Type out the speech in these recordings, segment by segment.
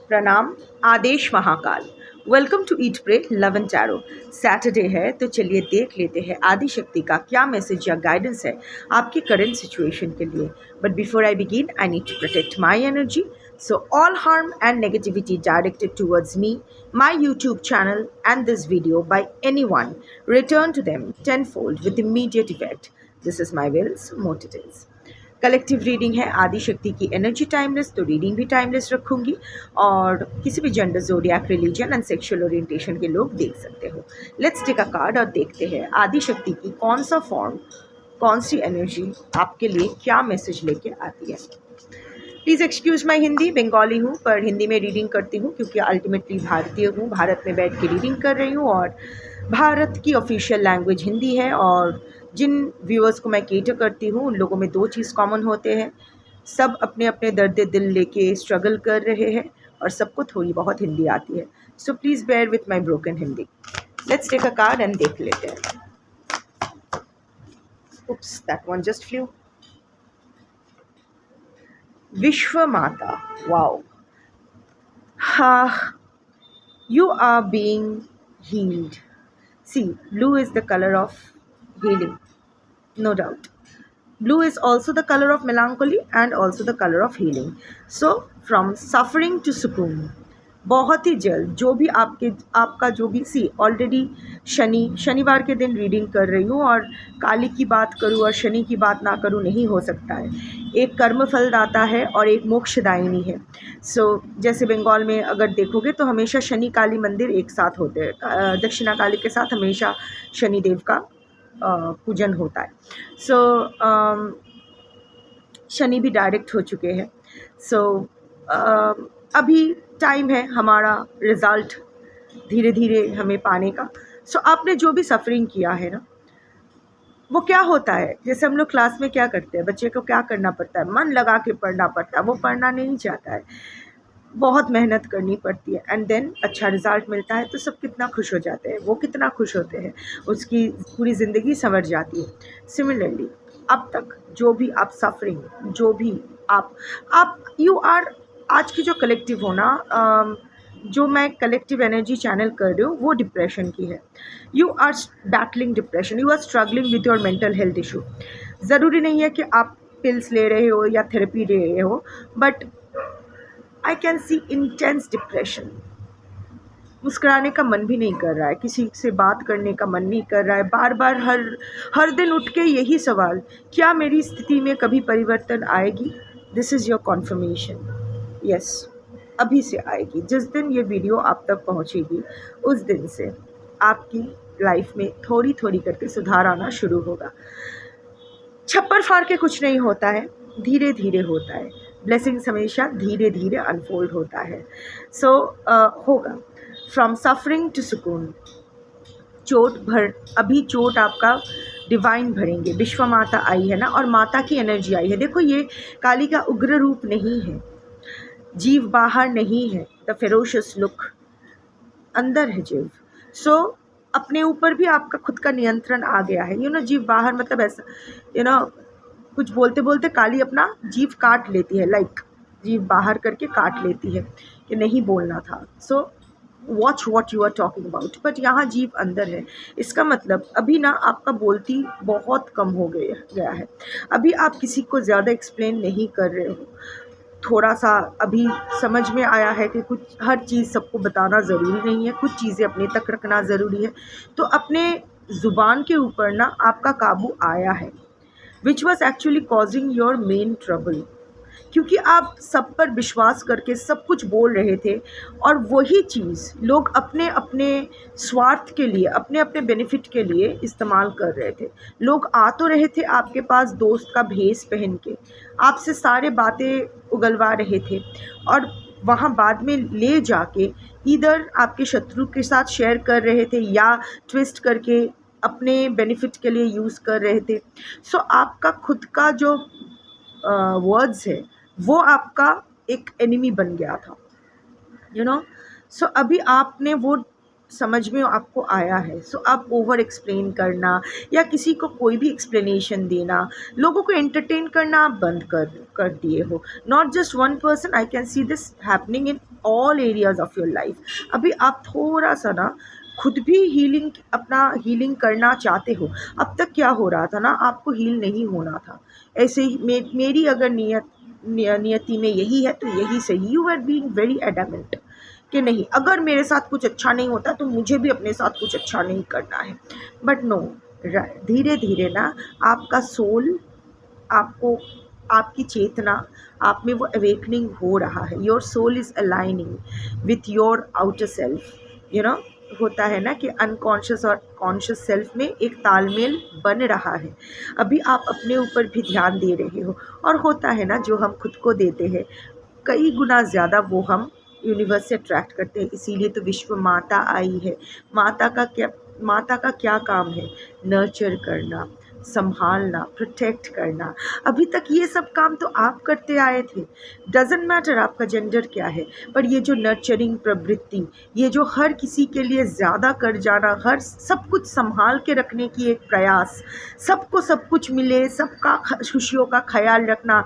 प्रणाम। आदेश Mahakal. Welcome to eat pray love and tarot. Saturday है तो चलिए देख लेते हैं आदि शक्ति का क्या मैसेज या गाइडेंस है आपकी करंट सिचुएशन के लिए। But before I begin I need to protect my energy, so all harm and negativity directed towards me, my YouTube channel and this video by anyone return to them tenfold with immediate effect. This is my will, so more details. Collective reading है आदि शक्ति की energy timeless, तो reading भी timeless रखूंगी और किसी भी gender, zodiac, religion and sexual orientation के लोग देख सकते हो। लेट्स टेक अ कार्ड और देखते हैं आदि शक्ति की कौन सा फॉर्म, कौन सी एनर्जी आपके लिए क्या मैसेज लेके आती है। Please excuse my Hindi, Bengali हूँ पर हिंदी में रीडिंग करती हूँ क्योंकि अल्टीमेटली भारतीय हूँ, भारत में बैठ के रीडिंग कर रही हूँ और भारत की ऑफिशियल लैंग्वेज हिंदी है। और जिन व्यूअर्स को मैं केटर करती हूँ उन लोगों में दो चीज़ कॉमन होते हैं, सब अपने अपने दर्द दिल लेके स्ट्रगल कर रहे हैं और सबको थोड़ी बहुत हिंदी आती है। So please bear with my broken Hindi. Let's take a card and देख लेते हैं। Oops, that one just flew. Vishwa Mata. Wow. You are being healed. See, blue is the color of healing, no doubt. Blue is also the color of melancholy and also the color of healing. So, from suffering to sukoon. बहुत ही जल्द जो भी आपका जो भी already शनिवार के दिन रीडिंग कर रही हूँ और काली की बात करूँ और शनि की बात ना करूँ नहीं हो सकता है। एक कर्म फलदाता है और एक मोक्षदायिनी है। जैसे बंगाल में अगर देखोगे तो हमेशा शनि काली मंदिर एक साथ होते हैं, दक्षिणा काली के साथ हमेशा शनिदेव का पूजन होता है। शनि भी डायरेक्ट हो चुके हैं। अभी टाइम है हमारा रिज़ल्ट धीरे धीरे हमें पाने का। आपने जो भी सफरिंग किया है ना, वो क्या होता है, जैसे हम लोग क्लास में क्या करते हैं, बच्चे को क्या करना पड़ता है, मन लगा के पढ़ना पड़ता है। वो पढ़ना नहीं चाहता है, बहुत मेहनत करनी पड़ती है एंड देन अच्छा रिज़ल्ट मिलता है तो सब कितना खुश हो जाते हैं, वो कितना खुश होते हैं, उसकी पूरी ज़िंदगी संवर जाती है। सिमिलरली अब तक जो भी आप सफरिंग, जो भी आप यू आर, आज की जो कलेक्टिव हो ना, जो मैं कलेक्टिव एनर्जी चैनल कर रही हूँ वो डिप्रेशन की है। You are battling depression, you are struggling with your mental health issue. ज़रूरी नहीं है कि आप पिल्स ले रहे हो या थेरेपी ले रहे हो, but I can see intense depression. मुस्कुराने का मन भी नहीं कर रहा है, किसी से बात करने का मन नहीं कर रहा है, बार बार हर दिन उठ के यही सवाल, क्या मेरी स्थिति में कभी परिवर्तन आएगी। This is your conformation. Yes, अभी से आएगी। जिस दिन ये वीडियो आप तक पहुंचेगी उस दिन से आपकी लाइफ में थोड़ी थोड़ी करके सुधार आना शुरू होगा। छप्पर फाड़ के कुछ नहीं होता है, धीरे धीरे होता है। ब्लेसिंग्स हमेशा धीरे धीरे अनफोल्ड होता है। होगा फ्रॉम सफरिंग टू सुकून। अभी चोट आपका डिवाइन भरेंगे। विश्व माता आई है ना, और माता की एनर्जी आई है। देखो, ये काली का उग्र रूप नहीं है, जीव बाहर नहीं है, द फेरोशियस लुक अंदर है जीव। अपने ऊपर भी आपका खुद का नियंत्रण आ गया है। जीव बाहर मतलब ऐसा, कुछ बोलते बोलते काली अपना जीव काट लेती है, जीव बाहर करके काट लेती है कि नहीं बोलना था। Watch what you are talking about. But यहाँ जीव अंदर है, इसका मतलब अभी ना आपका बोलती बहुत कम हो गया है। अभी आप किसी को ज़्यादा एक्सप्लेन नहीं कर रहे हो। थोड़ा सा अभी समझ में आया है कि हर चीज़ सबको बताना ज़रूरी नहीं है, कुछ चीज़ें अपने तक रखना ज़रूरी है। तो अपने ज़ुबान के ऊपर ना आपका काबू आया है, which was actually causing your main trouble. क्योंकि आप सब पर विश्वास करके सब कुछ बोल रहे थे और वही चीज़ लोग अपने अपने स्वार्थ के लिए, अपने अपने बेनिफिट के लिए इस्तेमाल कर रहे थे। लोग आ तो रहे थे आपके पास दोस्त का भेष पहन के, आपसे सारे बातें उगलवा रहे थे और वहाँ बाद में ले जाके इधर आपके शत्रु के साथ शेयर कर रहे थे या ट्विस्ट करके अपने बेनिफिट के लिए यूज़ कर रहे थे। आपका खुद का जो वर्ड्स है वो आपका एक एनिमी बन गया था। अभी आपने वो समझ में आपको आया है, सो अब ओवर एक्सप्लेन करना या किसी को कोई भी एक्सप्लेनेशन देना, लोगों को एंटरटेन करना आप बंद कर दिए हो। Not just one person, I can see this happening in all areas of your life. अभी आप थोड़ा सा ना खुद भी हीलिंग करना चाहते हो। अब तक क्या हो रहा था ना, आपको हील नहीं होना था। ऐसे ही मेरी अगर नियति में यही है तो यही सही। You are being very adamant कि नहीं, अगर मेरे साथ कुछ अच्छा नहीं होता तो मुझे भी अपने साथ कुछ अच्छा नहीं करना है। बट नो, धीरे धीरे ना आपका सोल, आपको, आपकी चेतना, आप में वो अवेकनिंग हो रहा है। Your soul is aligning with your outer self. You know, होता है ना कि अनकॉन्शियस और कॉन्शियस सेल्फ में एक तालमेल बन रहा है। अभी आप अपने ऊपर भी ध्यान दे रहे हो, और होता है ना जो हम खुद को देते हैं कई गुना ज़्यादा वो हम यूनिवर्स से अट्रैक्ट करते हैं। इसीलिए तो विश्व माता आई है। माता का क्या काम है? नर्चर करना, संभालना, प्रोटेक्ट करना। अभी तक ये सब काम तो आप करते आए थे। डजेंट मैटर आपका जेंडर क्या है, पर ये जो नर्चरिंग प्रवृत्ति, ये जो हर किसी के लिए ज़्यादा कर जाना, हर सब कुछ संभाल के रखने की एक प्रयास, सबको सब कुछ मिले, सबका खुशियों का ख्याल रखना,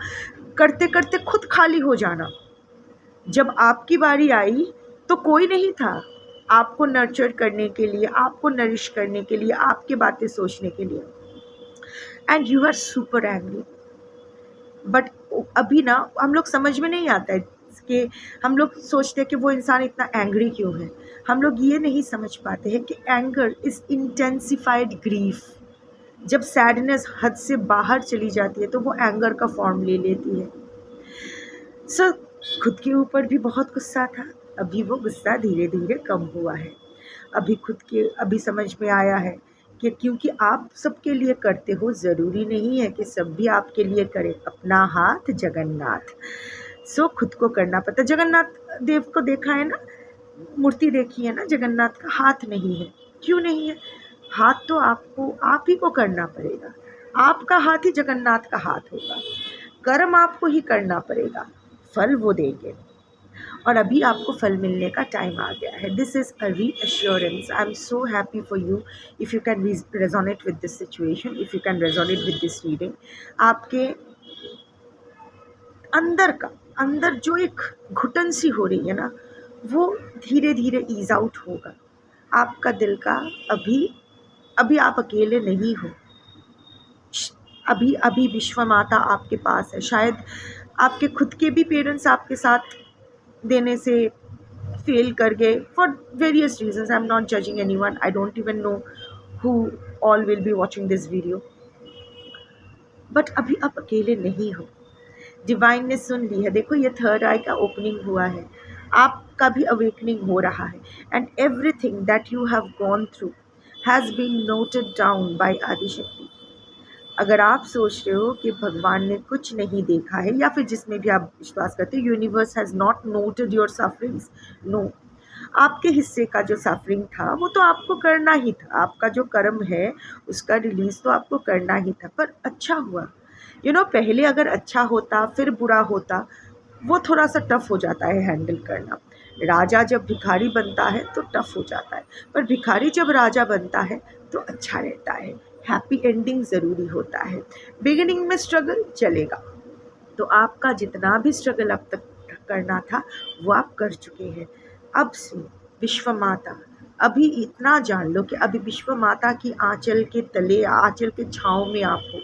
करते करते खुद खाली हो जाना। जब आपकी बारी आई तो कोई नहीं था आपको नर्चर करने के लिए, आपको नरिश करने के लिए, आपकी बातें सोचने के लिए। And you are super angry. But अभी ना हम लोग समझ में नहीं आता है कि हम लोग सोचते हैं कि वो इंसान इतना एंग्री क्यों है। हम लोग ये नहीं समझ पाते हैं कि एंगर इज़ इंटेंसिफाइड ग्रीफ। जब सैडनेस हद से बाहर चली जाती है तो वो एंगर का फॉर्म ले लेती है। सो खुद के ऊपर भी बहुत गुस्सा था, अभी वो गुस्सा धीरे धीरे कम हुआ है। अभी समझ में आया है कि क्योंकि आप सबके लिए करते हो, ज़रूरी नहीं है कि सब भी आपके लिए करें। अपना हाथ जगन्नाथ। सो खुद को करना पड़ता। जगन्नाथ देव को देखा है ना, मूर्ति देखी है ना, जगन्नाथ का हाथ नहीं है। क्यों नहीं है? हाथ तो आपको, आप ही को करना पड़ेगा। आपका हाथ ही जगन्नाथ का हाथ होगा। कर्म आपको ही करना पड़ेगा, फल वो देंगे। और अभी आपको फल मिलने का टाइम आ गया है। This is a reassurance. I am so happy for you if you can resonate with this situation, if you can resonate with this reading. आपके अंदर जो एक घुटन सी हो रही है ना, वो धीरे धीरे ईज आउट होगा। आपका दिल का अभी आप अकेले नहीं हो। अभी विश्व माता आपके पास है। शायद आपके खुद के भी पेरेंट्स आपके साथ देने से फेल कर गए for various reasons. I am not judging anyone, I don't even know who all will be watching this video, but अभी आप अकेले नहीं हो। डिवाइन ने सुन ली है। देखो, ये थर्ड आई का ओपनिंग हुआ है, आपका भी अवेकनिंग हो रहा है। And everything that you have gone through has been noted down by Adishakti. अगर आप सोच रहे हो कि भगवान ने कुछ नहीं देखा है, या फिर जिसमें भी आप विश्वास करते हो, universe has not noted your sufferings, no. आपके हिस्से का जो सफरिंग था वो तो आपको करना ही था। आपका जो कर्म है उसका रिलीज़ तो आपको करना ही था, पर अच्छा हुआ। पहले अगर अच्छा होता फिर बुरा होता, वो थोड़ा सा टफ हो जाता है हैंडल करना। राजा जब भिखारी बनता है तो टफ हो जाता है, पर भिखारी जब राजा बनता है तो अच्छा रहता है। हैप्पी एंडिंग ज़रूरी होता है। बिगिनिंग में स्ट्रगल चलेगा, तो आपका जितना भी स्ट्रगल अब तक करना था वो आप कर चुके हैं। अब से विश्व माता, अभी इतना जान लो कि अभी विश्व माता की आंचल के तले, आंचल के छाँव में आप हो।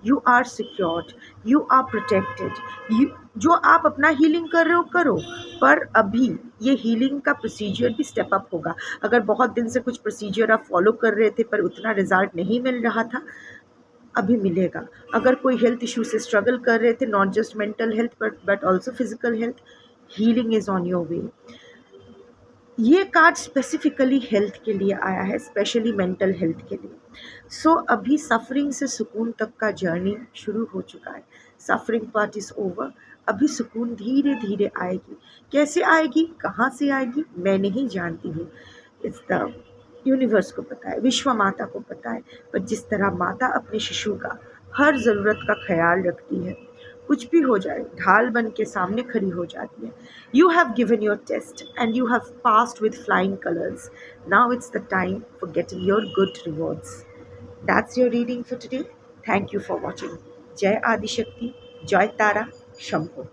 You are secured, you are protected. जो आप अपना हीलिंग कर रहे हो करो, पर अभी ये हीलिंग का प्रोसीजर भी स्टेप अप होगा। अगर बहुत दिन से कुछ प्रोसीजर आप फॉलो कर रहे थे पर उतना रिजल्ट नहीं मिल रहा था, अभी मिलेगा। अगर कोई हेल्थ इशू से स्ट्रगल कर रहे थे, not just mental health but also physical health, healing is on your way. ये कार्ड स्पेसिफिकली हेल्थ के लिए आया है, स्पेशली मेंटल हेल्थ के लिए। सो अभी सफरिंग से सुकून तक का जर्नी शुरू हो चुका है। Suffering part is over. अभी सुकून धीरे धीरे आएगी। कैसे आएगी, कहाँ से आएगी, मैं नहीं जानती हूँ। इट्स द यूनिवर्स को पता है, विश्व माता को पता है। पर जिस तरह माता अपने शिशु का हर ज़रूरत का ख्याल रखती है, कुछ भी हो जाए, ढाल बन के सामने खड़ी हो जाती है. You have given your test and you have passed with flying colors. Now it's the time for getting your good rewards. That's your reading for today. Thank you for watching. Jai Adi Shakti, Jai Tara, Shambho.